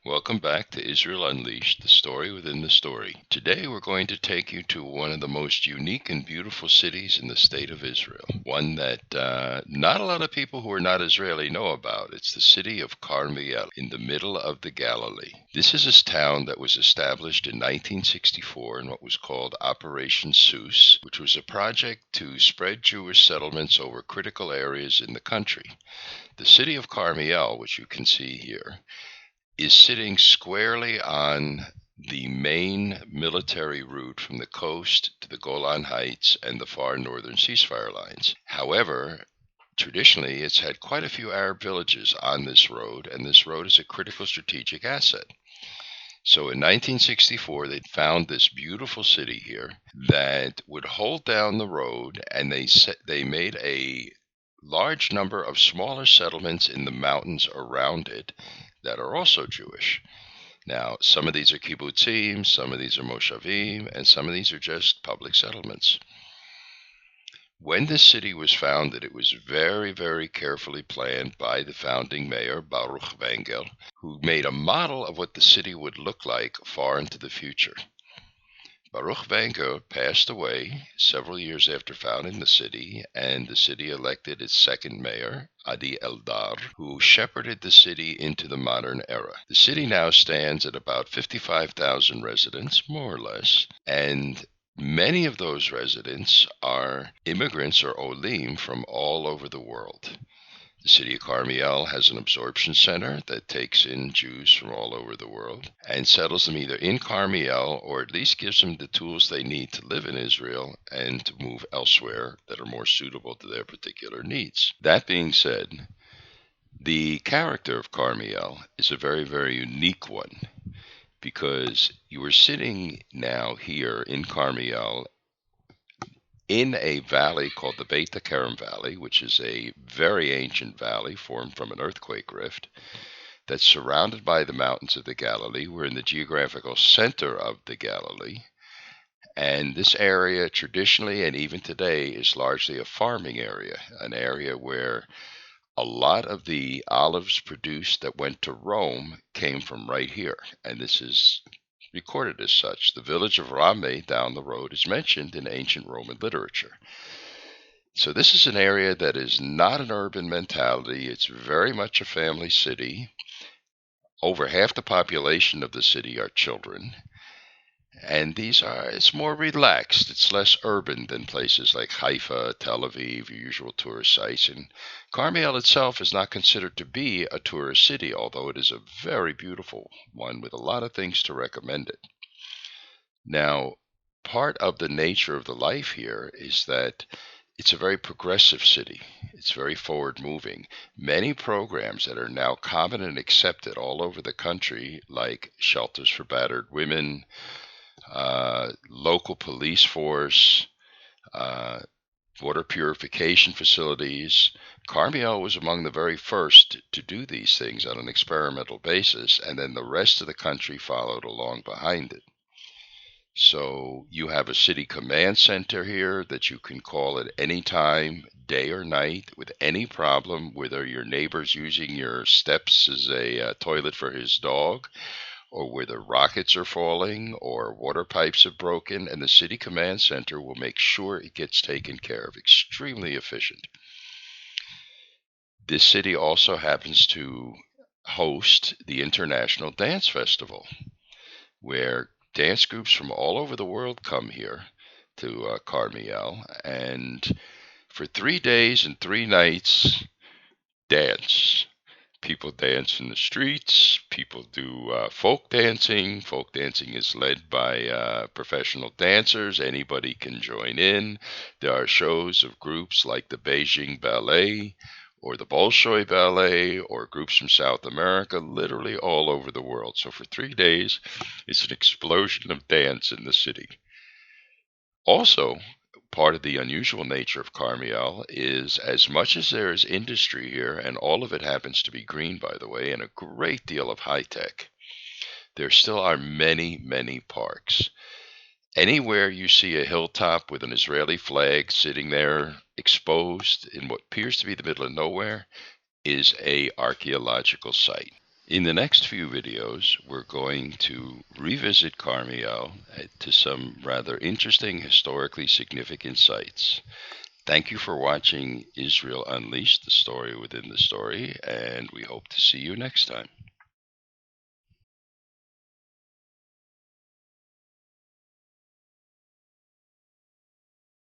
Welcome back to Israel Unleashed, the story within the story. Today we're going to take you to one of the most unique and beautiful cities in the state of Israel. One that not a lot of people who are not Israeli know about. It's the city of Karmiel in the middle of the Galilee. This is a town that was established in 1964 in what was called Operation Seuss, which was a project to spread Jewish settlements over critical areas in the country. The city of Karmiel, which you can see here, is sitting squarely on the main military route from the coast to the Golan Heights and the far northern ceasefire lines. However, traditionally, it's had quite a few Arab villages on this road, and this road is a critical strategic asset. So in 1964, they found this beautiful city here that would hold down the road, and they made a large number of smaller settlements in the mountains around it that are also Jewish. Now, some of these are kibbutzim, some of these are moshavim, and some of these are just public settlements. When this city was founded, it was very, very carefully planned by the founding mayor, Baruch Wengel, who made a model of what the city would look like far into the future. Baruch Wengel passed away several years after founding the city, and the city elected its second mayor, Adi Eldar, who shepherded the city into the modern era. The city now stands at about 55,000 residents, more or less, and many of those residents are immigrants or olim from all over the world. The city of Karmiel has an absorption center that takes in Jews from all over the world and settles them either in Karmiel or at least gives them the tools they need to live in Israel and to move elsewhere that are more suitable to their particular needs. That being said, the character of Karmiel is a very, very unique one because you are sitting now here in Karmiel in a valley called the Beit HaKerem Valley, which is a very ancient valley formed from an earthquake rift that's surrounded by the mountains of the Galilee. We're in the geographical center of the Galilee, and this area traditionally and even today is largely a farming area, an area where a lot of the olives produced that went to Rome came from right here, and this is recorded as such. The village of Rameh down the road is mentioned in ancient Roman literature. So this is an area that is not an urban mentality. It's very much a family city. Over half the population of the city are children. And it's more relaxed. It's less urban than places like Haifa, Tel Aviv, your usual tourist sites. And Carmel itself is not considered to be a tourist city, although it is a very beautiful one with a lot of things to recommend it. Now, part of the nature of the life here is that it's a very progressive city. It's very forward moving. Many programs that are now common and accepted all over the country, like shelters for battered women, local police force, water purification facilities. Carmiel was among the very first to do these things on an experimental basis, and then the rest of the country followed along behind it. So you have a city command center here that you can call at any time, day or night, with any problem, whether your neighbor's using your steps as a toilet for his dog, or whether rockets are falling or water pipes have broken, and the city command center will make sure it gets taken care of. Extremely efficient. This city also happens to host the International Dance Festival, where dance groups from all over the world come here to Carmiel, and for 3 days and 3 nights, dance. People dance in the streets. People do folk dancing. Folk dancing is led by professional dancers. Anybody can join in. There are shows of groups like the Beijing Ballet or the Bolshoi Ballet or groups from South America, literally all over the world. So for 3 days, it's an explosion of dance in the city. Also, part of the unusual nature of Carmiel is as much as there is industry here, and all of it happens to be green, by the way, and a great deal of high tech, there still are many, many parks. Anywhere you see a hilltop with an Israeli flag sitting there exposed in what appears to be the middle of nowhere is a archaeological site. In the next few videos, we're going to revisit Karmiel to some rather interesting historically significant sites. Thank you for watching Israel Unleashed, the story within the story, and we hope to see you next time.